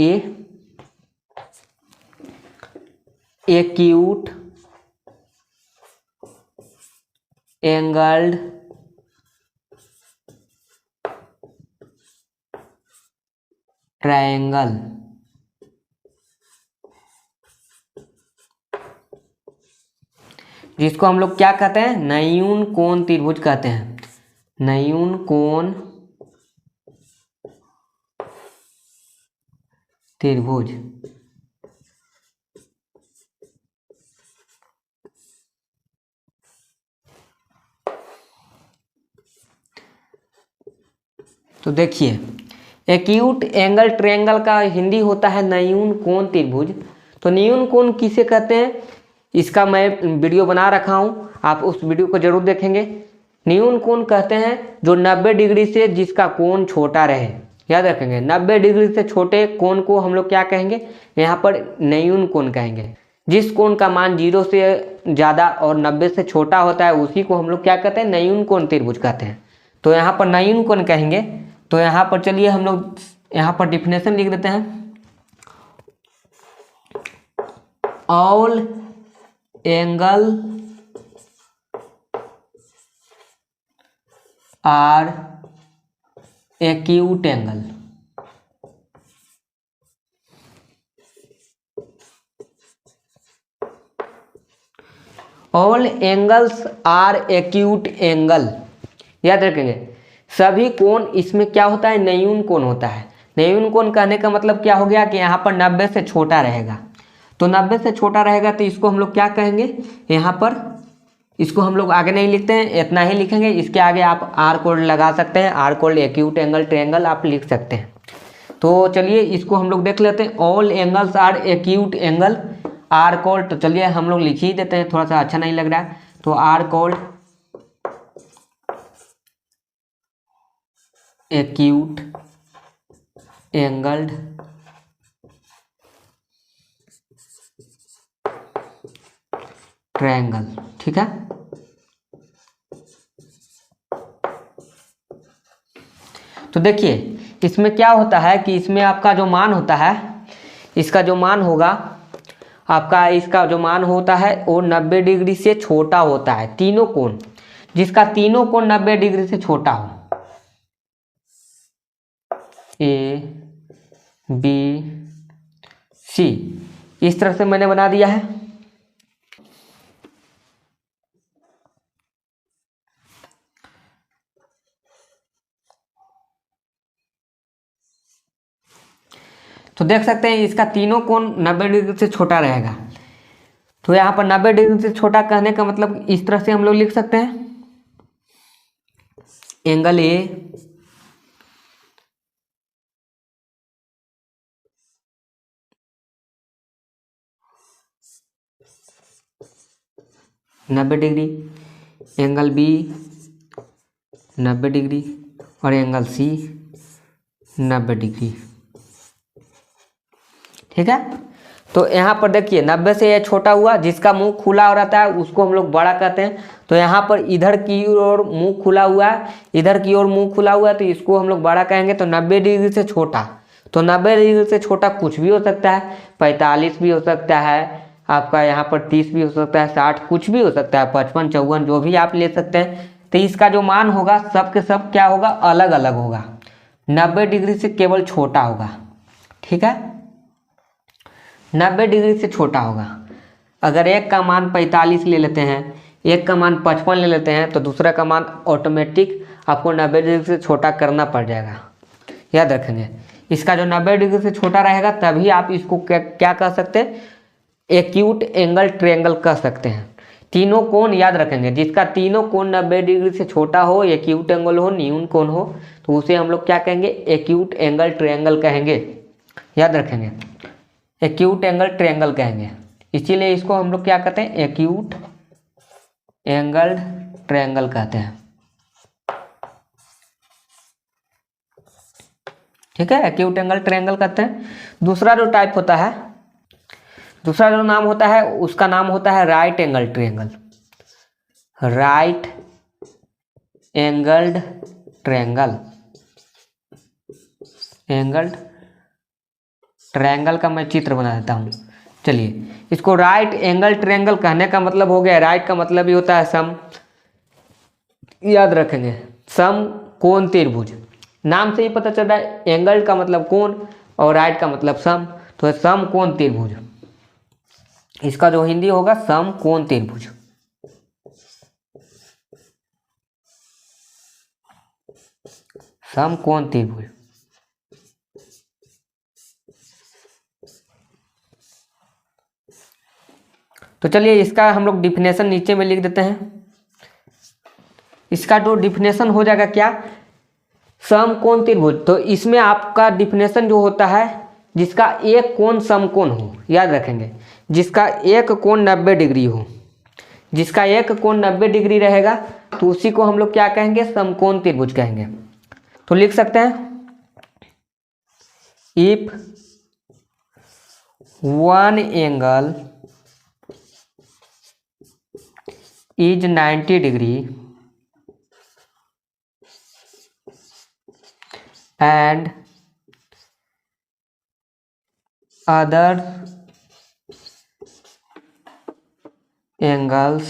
एक्यूट एंगल्ड ट्रायंगल। जिसको हम लोग क्या कहते हैं, न्यून कोण त्रिभुज कहते हैं, न्यून कोण त्रिभुज। तो देखिए एक्यूट एंगल ट्रायंगल का हिंदी होता है न्यून कोण त्रिभुज। तो न्यून कोण किसे कहते हैं, इसका मैं वीडियो बना रखा हूँ, आप उस वीडियो को जरूर देखेंगे। न्यून कोण कहते हैं जो 90 डिग्री से जिसका कोण छोटा रहे। याद रखेंगे, 90 डिग्री से छोटे कोण को हम लोग क्या कहेंगे, यहाँ पर न्यून कोण कहेंगे। जिस कोण का मान 0 से ज़्यादा और 90 से छोटा होता है उसी को हम लोग क्या कहते हैं, न्यून कोण त्रिभुज कहते हैं। तो यहाँ पर न्यून कोण कहेंगे। तो यहाँ पर चलिए हम लोग यहाँ पर डिफिनेशन लिख देते हैं, all angle are acute angle. All angles are acute angle. याद रखेंगे, सभी कोण इसमें क्या होता है, न्यून कोण होता है। न्यून कोण कहने का मतलब क्या हो गया कि यहाँ पर 90 से छोटा रहेगा। तो 90 से छोटा रहेगा तो इसको हम लोग क्या कहेंगे, यहाँ पर इसको हम लोग आगे नहीं लिखते हैं, इतना ही लिखेंगे। इसके आगे आप आर कोड लगा सकते हैं, R code acute angle triangle आप लिख सकते हैं। तो चलिए इसको हम लोग देख लेते हैं, all angles are acute angle are कोड। तो चलिए हम लोग लिख ही देते हैं, थोड़ा सा अच्छा नहीं लग रहा है। तो R code acute angled triangle. ठीक है, तो देखिए इसमें क्या होता है कि इसमें आपका जो मान होता है, इसका जो मान होगा आपका, इसका जो मान होता है वो 90 डिग्री से छोटा होता है। तीनों कोण, जिसका तीनों कोण 90 डिग्री से छोटा हो, ए बी सी, इस तरह से मैंने बना दिया है। तो देख सकते हैं इसका तीनों कोण 90 डिग्री से छोटा रहेगा। तो यहाँ पर 90 डिग्री से छोटा कहने का मतलब इस तरह से हम लोग लिख सकते हैं, एंगल ए नब्बे डिग्री, एंगल बी 90 डिग्री और एंगल सी 90 डिग्री। ठीक है, तो यहाँ पर देखिए 90 से ये छोटा हुआ, जिसका मुंह खुला हो रहता है उसको हम लोग बड़ा कहते हैं। तो यहाँ पर इधर की ओर मुंह खुला हुआ है, इधर की ओर मुंह खुला हुआ है, तो इसको हम लोग बड़ा कहेंगे। तो 90 डिग्री से छोटा, तो 90 डिग्री से छोटा कुछ भी हो सकता है, 45 भी हो सकता है आपका, यहाँ पर 30 भी हो सकता है, 60 कुछ भी हो सकता है, 55 54 जो भी आप ले सकते हैं। तो इसका जो मान होगा सब के सब क्या होगा, अलग अलग होगा, 90 डिग्री से केवल छोटा होगा। ठीक है, 90 डिग्री से छोटा होगा। अगर एक का मान 45 ले लेते हैं, एक का मान 55 ले लेते हैं, तो दूसरा का मान ऑटोमेटिक आपको 90 डिग्री से छोटा करना पड़ जाएगा। याद रखेंगे, इसका जो 90 डिग्री से छोटा रहेगा तभी आप इसको क्या कह सकते हैं, एक्यूट एंगल ट्रायंगल कह सकते हैं। तीनों कोण याद रखेंगे, जिसका तीनों कोण 90 डिग्री से छोटा हो, एक्यूट एंगल हो, न्यून कोण हो, तो उसे हम लोग क्या कहेंगे, एक्यूट एंगल ट्रायंगल कहेंगे। याद रखेंगे, एक्यूट एंगल ट्रायंगल कहेंगे। इसीलिए इसको हम लोग क्या कहते हैं, एक्यूट एंगल ट्रायंगल कहते हैं। ठीक है, एक्यूट एंगल ट्रायंगल कहते हैं। दूसरा जो टाइप होता है, दूसरा जो नाम होता है उसका नाम होता है right angle triangle. Right angled triangle, angled triangle का मैं चित्र बना देता हूँ। चलिए, इसको राइट एंगल ट्रायंगल कहने का मतलब हो गया, राइट का मतलब ही होता है सम। याद रखेंगे, सम कोण त्रिभुज, नाम से ही पता चलता है एंगल का मतलब कोण और राइट का मतलब सम। तो सम कोण त्रिभुज, इसका जो हिंदी होगा सम कोण त्रिभुज। सम कोण त्रिभुज। तो चलिए इसका हम लोग डिफिनेशन नीचे में लिख देते हैं। इसका जो डिफिनेशन हो जाएगा क्या, सम कोण त्रिभुज। तो इसमें आपका डिफिनेशन जो होता है, जिसका एक कोण समकोण हो। याद रखेंगे, जिसका एक कोण 90 डिग्री हो, जिसका एक कोण 90 डिग्री रहेगा तो उसी को हम लोग क्या कहेंगे, समकोण त्रिभुज कहेंगे। तो लिख सकते हैं, if one angle is 90 degree and other angles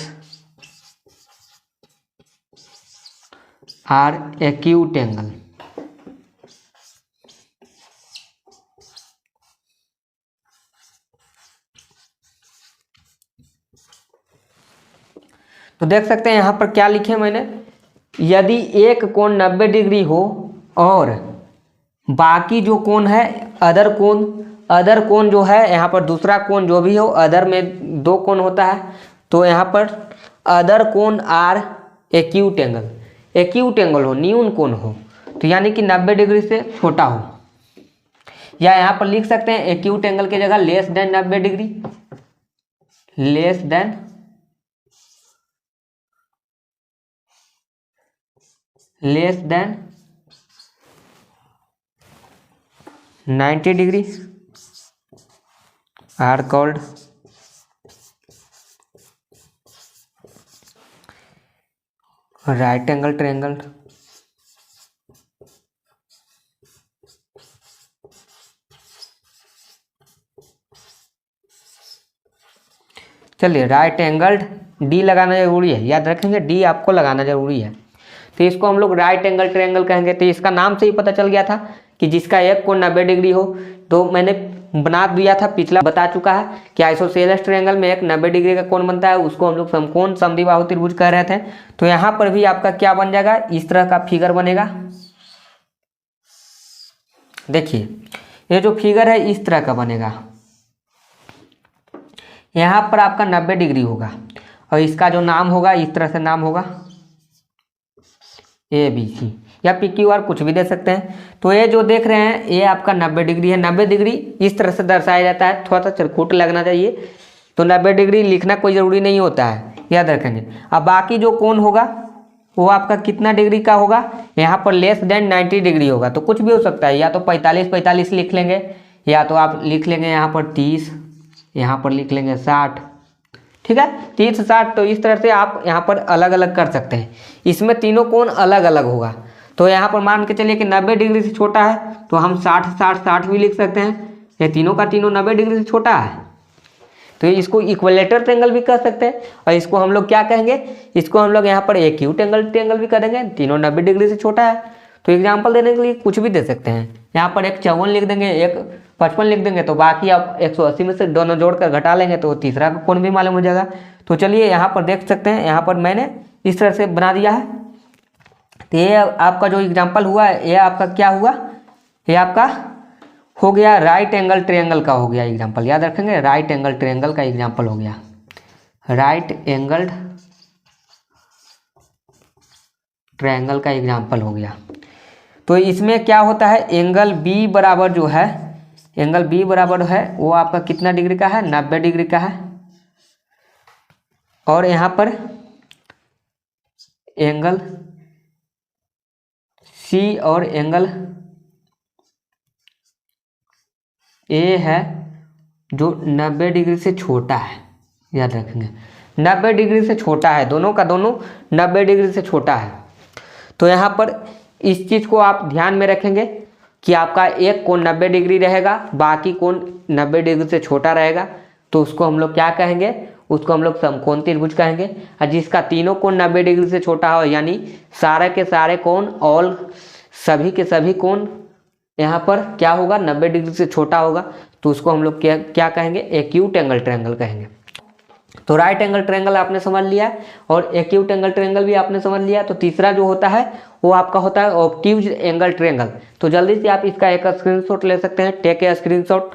are acute angle। तो देख सकते हैं यहाँ पर क्या लिखे मैंने, यदि एक कोण 90 डिग्री हो और बाकी जो कोण है अदर कोण, अदर कोण जो है यहाँ पर दूसरा कोण जो भी हो, अदर में दो कोण होता है, तो यहाँ पर अदर कोण are acute angle, acute angle हो, न्यून कोण हो, तो यानी कि 90 डिग्री से छोटा हो। या यहाँ पर लिख सकते हैं एक्यूट एंगल की जगह less than 90 degree, less than 90 degree are called right angle triangle, चलिए राइट एंगल्ड डी लगाना जरूरी है, याद रखेंगे डी आपको लगाना जरूरी है। तो इसको हम लोग राइट एंगल ट्रायंगल कहेंगे। तो इसका नाम से ही पता चल गया था कि जिसका एक कोण 90 डिग्री हो। तो मैंने बना दिया था, पिछला बता चुका है कि आइसोसेलेस ट्रायंगल में एक 90 डिग्री का कोण बनता है, उसको हम लोग समकोण समद्विबाहु त्रिभुज कह रहे थे। तो यहाँ पर भी आपका क्या बन जाएगा, इस तरह का फिगर बनेगा। देखिए ये जो फिगर है इस तरह का बनेगा, यहाँ पर आपका 90 डिग्री होगा और इसका जो नाम होगा इस तरह से नाम होगा ABC या PQR, कुछ भी दे सकते हैं। तो ये जो देख रहे हैं ये आपका 90 डिग्री है। 90 डिग्री इस तरह से दर्शाया जाता है, थोड़ा सा चरखूट लगना चाहिए। तो 90 डिग्री लिखना कोई ज़रूरी नहीं होता है, याद रखेंगे। अब बाकी जो कोण होगा वो आपका कितना डिग्री का होगा, यहाँ पर लेस देन 90 डिग्री होगा। तो कुछ भी हो सकता है, या तो 45 लिख लेंगे, या तो आप लिख लेंगे यहाँ पर 30, यहाँ पर लिख लेंगे 60, ठीक है 30 60। तो इस तरह से आप यहाँ पर अलग अलग कर सकते हैं। इसमें तीनों कोण अलग अलग होगा। तो यहाँ पर मान के चलिए कि 90 डिग्री से छोटा है तो हम 60 60 60 भी लिख सकते हैं। ये तीनों का तीनों 90 डिग्री से छोटा है, तो इसको इक्विलेटरल ट्रायंगल भी कह सकते हैं। और इसको हम लोग क्या कहेंगे, इसको हम लोग यहाँ पर एक्यूट ट्रायंगल भी करेंगे, तीनों 90 डिग्री से छोटा है। तो एग्जाम्पल देने के लिए कुछ भी दे सकते हैं। यहाँ पर एक 54 लिख देंगे, एक 55 लिख देंगे, तो बाकी आप 180 में से दोनों जोड़कर घटा लेंगे तो तीसरा का कोण भी मालूम हो जाएगा। तो चलिए यहाँ पर देख सकते हैं, यहाँ पर मैंने इस तरह से बना दिया है। तो ये आपका जो एग्जाम्पल हुआ है ये आपका क्या हुआ, ये आपका हो गया राइट एंगल ट्रायंगल का हो गया एग्जाम्पल। याद रखेंगे राइट एंगल ट्रायंगल का एग्जाम्पल हो गया, राइट एंगल ट्रायंगल का एग्जाम्पल हो गया। तो इसमें क्या होता है, एंगल बी बराबर जो है, एंगल बी बराबर है वो आपका कितना डिग्री का है, 90 डिग्री का है। और यहाँ पर एंगल सी और एंगल ए है जो 90 डिग्री से छोटा है। याद रखेंगे 90 डिग्री से छोटा है, दोनों का दोनों 90 डिग्री से छोटा है। तो यहाँ पर इस चीज़ को आप ध्यान में रखेंगे कि आपका एक कोण 90 डिग्री रहेगा, बाकी कोण 90 डिग्री से छोटा रहेगा। तो उसको हम लोग क्या कहेंगे, उसको हम लोग समकोण त्रिभुज कहेंगे। और जिसका तीनों कोण 90 डिग्री से छोटा हो, यानी सारे के सारे कोण और सभी के सभी कोण यहाँ पर क्या होगा, 90 डिग्री से छोटा होगा। तो उसको हम लोग क्या कहेंगे, एक्यूट एंगल ट्रायंगल कहेंगे। तो राइट एंगल ट्रायंगल आपने समझ लिया और एक्यूट एंगल ट्रायंगल भी आपने समझ लिया। तो तीसरा जो होता है वो आपका होता है ऑब्ट्यूज एंगल ट्रायंगल। तो जल्दी से आप इसका एक स्क्रीनशॉट ले सकते हैं, टेक ए स्क्रीनशॉट।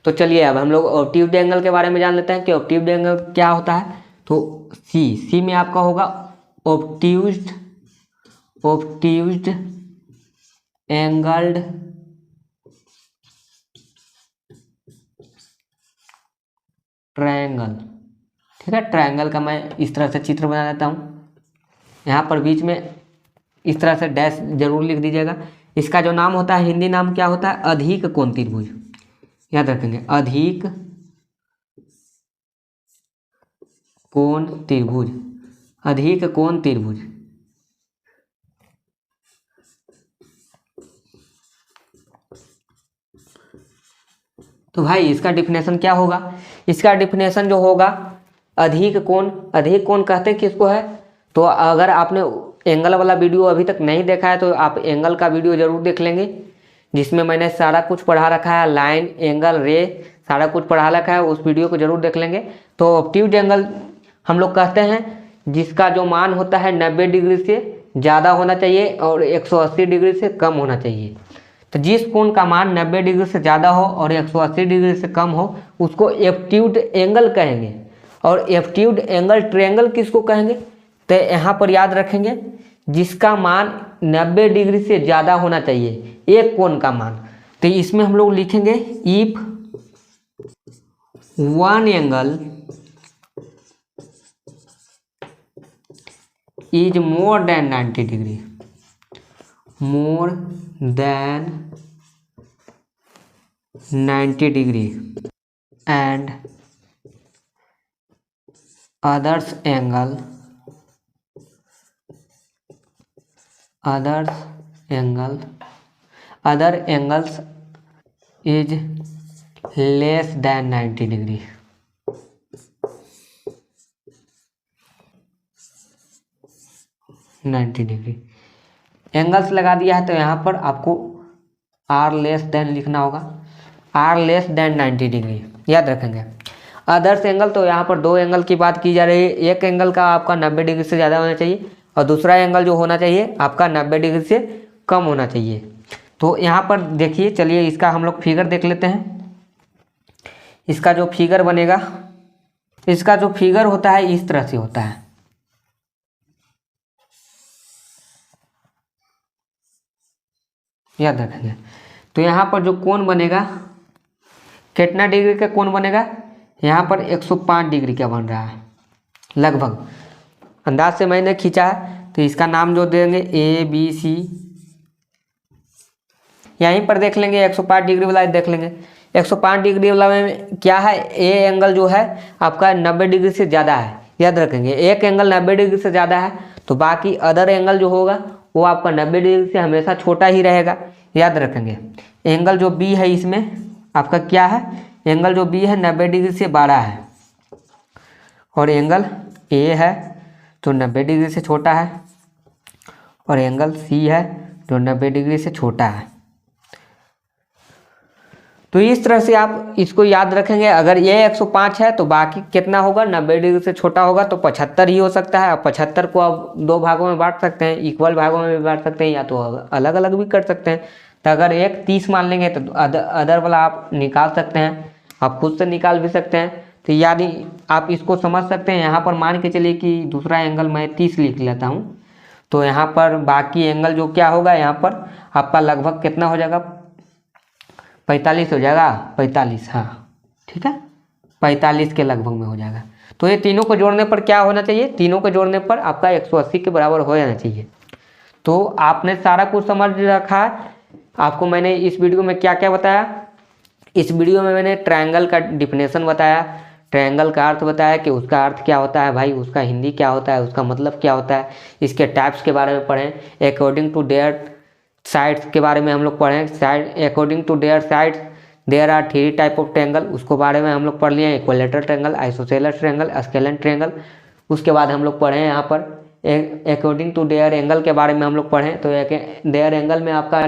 तो चलिए अब हम लोग ऑब्ट्यूज एंगल के बारे में जान लेते हैं कि ऑब्ट्यूज एंगल क्या होता है। तो सी में आपका होगा ऑब्ट्यूज्ड एंगल्ड ट्रायंगल, ठीक है। ट्रायंगल का मैं इस तरह से चित्र बना देता हूँ, यहाँ पर बीच में इस तरह से डैश जरूर लिख दीजिएगा। इसका जो नाम होता है हिंदी नाम क्या होता है, अधिक कोण त्रिभुज। याद रखेंगे अधिक कोण त्रिभुज, अधिक कोण त्रिभुज। तो भाई इसका डिफिनेशन क्या होगा, इसका डिफिनेशन जो होगा अधिक कोण कहते हैं किसको है। तो अगर आपने एंगल वाला वीडियो अभी तक नहीं देखा है तो आप एंगल का वीडियो जरूर देख लेंगे, जिसमें मैंने सारा कुछ पढ़ा रखा है, लाइन एंगल रे सारा कुछ पढ़ा रखा है, उस वीडियो को जरूर देख लेंगे। तो ऑब्ट्यूज एंगल हम लोग कहते हैं जिसका जो मान होता है 90 डिग्री से ज़्यादा होना चाहिए और 180 डिग्री से कम होना चाहिए। तो जिस कोण का मान 90 डिग्री से ज़्यादा हो और 180 डिग्री से कम हो उसको ऑब्ट्यूज एंगल कहेंगे। और ऑब्ट्यूज एंगल ट्रायंगल किसको कहेंगे, तो यहाँ पर याद रखेंगे जिसका मान 90 डिग्री से ज़्यादा होना चाहिए एक कोण का मान। तो इसमें हम लोग लिखेंगे if one angle is more than 90 degree, more than 90 degree and others angle other angles is less than 90 degree. Angles लगा दिया है तो यहाँ पर आपको आर लेस देन लिखना होगा, आर लेस देन 90 डिग्री, याद रखेंगे। अदर्स एंगल, तो यहाँ पर दो एंगल की बात की जा रही है। एक एंगल का आपका 90 डिग्री से ज़्यादा होना चाहिए और दूसरा एंगल जो होना चाहिए आपका 90 डिग्री से कम होना चाहिए। तो यहाँ पर देखिए, चलिए इसका हम लोग फिगर देख लेते हैं। इसका जो फिगर बनेगा, इसका जो फिगर होता है इस तरह से होता है। याद रखेंगे। तो यहाँ पर जो कोण बनेगा, कितना डिग्री का कोण बनेगा, यहाँ पर 105 डिग्री का बन रहा है लगभग, अंदाज से मैंने खींचा है। तो इसका नाम जो देंगे ABC, यहीं पर देख लेंगे 105 डिग्री वाला देख लेंगे। 105 डिग्री वाला में क्या है, ए एंगल जो है आपका 90 डिग्री से ज़्यादा है। याद रखेंगे, एक एंगल 90 डिग्री से ज़्यादा है तो बाकी अदर एंगल जो होगा वो आपका 90 डिग्री से हमेशा छोटा ही रहेगा। याद रखेंगे। एंगल जो बी है इसमें आपका क्या है, एंगल जो बी है 90 डिग्री से बड़ा है और एंगल ए है जो 90 डिग्री से छोटा है और एंगल सी है जो 90 डिग्री से छोटा है। तो इस तरह से आप इसको याद रखेंगे। अगर ये 105 है तो बाकी कितना होगा, 90 डिग्री से छोटा होगा तो 75 ही हो सकता है। अब 75 को आप दो भागों में बांट सकते हैं, इक्वल भागों में भी बांट सकते हैं या तो अलग अलग भी कर सकते हैं। तो अगर एक 30 मान लेंगे तो अदर वाला आप निकाल सकते हैं, आप खुद से निकाल भी सकते हैं। तो यानी आप इसको समझ सकते हैं। यहाँ पर मान के चलिए कि दूसरा एंगल मैं 30 लिख लेता हूँ, तो यहाँ पर बाकी एंगल जो क्या होगा, यहाँ पर आपका लगभग कितना हो जाएगा, 45 हो जाएगा, 45, हाँ ठीक है, 45 के लगभग में हो जाएगा। तो ये तीनों को जोड़ने पर क्या होना चाहिए, तीनों को जोड़ने पर आपका 180 के बराबर हो जाना चाहिए। तो आपने सारा कुछ समझ रखा है। आपको मैंने इस वीडियो में क्या क्या बताया, इस वीडियो में मैंने ट्रायंगल का डिफिनेशन बताया, ट्रायंगल का अर्थ बताया कि उसका अर्थ क्या होता है भाई, उसका हिंदी क्या होता है, उसका मतलब क्या होता है, इसके टाइप्स के बारे में पढ़ें। अकॉर्डिंग टू देयर साइड्स के बारे में हम लोग पढ़ें, side according to their sides there are 3 type of triangle, उसको बारे में हम लोग पढ़ लिए। Equilateral triangle, isosceles triangle, scalene triangle. उसके बाद हम लोग पढ़े यहाँ पर अकॉर्डिंग टू देयर एंगल के बारे में हम लोग पढ़ें। तो देयर एंगल में आपका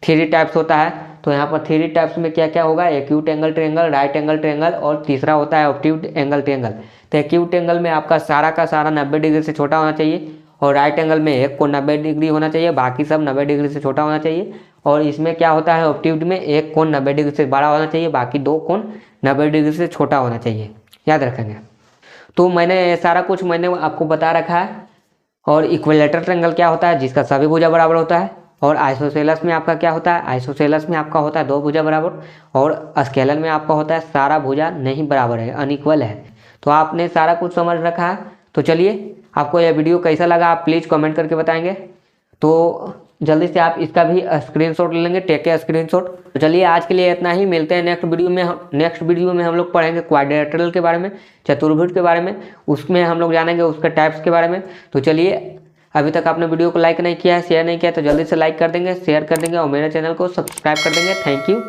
3 टाइप्स होता है। तो यहाँ पर 3 टाइप्स में क्या क्या होगा, acute angle triangle, right angle triangle और तीसरा होता है ऑब्ट्यूज एंगल ट्रायंगल। तो एक्यूट एंगल में आपका सारा का सारा 90 डिग्री से छोटा होना चाहिए और राइट एंगल में एक कोण 90 डिग्री होना चाहिए, बाकी सब 90 डिग्री से छोटा होना चाहिए। और इसमें क्या होता है, ऑब्ट्यूज में एक कोण 90 डिग्री से बड़ा होना चाहिए, बाकी 2 कोण 90 डिग्री से छोटा होना चाहिए। याद रखेंगे। तो मैंने सारा कुछ मैंने आपको बता रखा है। और इक्विलैटरल ट्रायंगल क्या होता है, जिसका सभी भुजा बराबर होता है। और आइसोसेलेस में आपका क्या होता है, आइसोसेलेस में आपका होता है 2 भुजा बराबर। और स्केलर में आपका होता है सारा भुजा नहीं बराबर है, अनइक्वल है। तो आपने सारा कुछ समझ रखा है। तो चलिए, आपको यह वीडियो कैसा लगा आप प्लीज़ कमेंट करके बताएंगे। तो जल्दी से आप इसका भी स्क्रीनशॉट ले लेंगे, टेक के स्क्रीनशॉट। तो चलिए, आज के लिए इतना ही। मिलते हैं नेक्स्ट वीडियो में हम लोग पढ़ेंगे क्वाड्रिलेटरल के बारे में, चतुर्भुज के बारे में। उसमें हम लोग जानेंगे उसके टाइप्स के बारे में। तो चलिए, अभी तक आपने वीडियो को लाइक नहीं किया है, शेयर नहीं किया, तो जल्दी से लाइक कर देंगे, शेयर कर देंगे और मेरे चैनल को सब्सक्राइब कर देंगे। Thank you.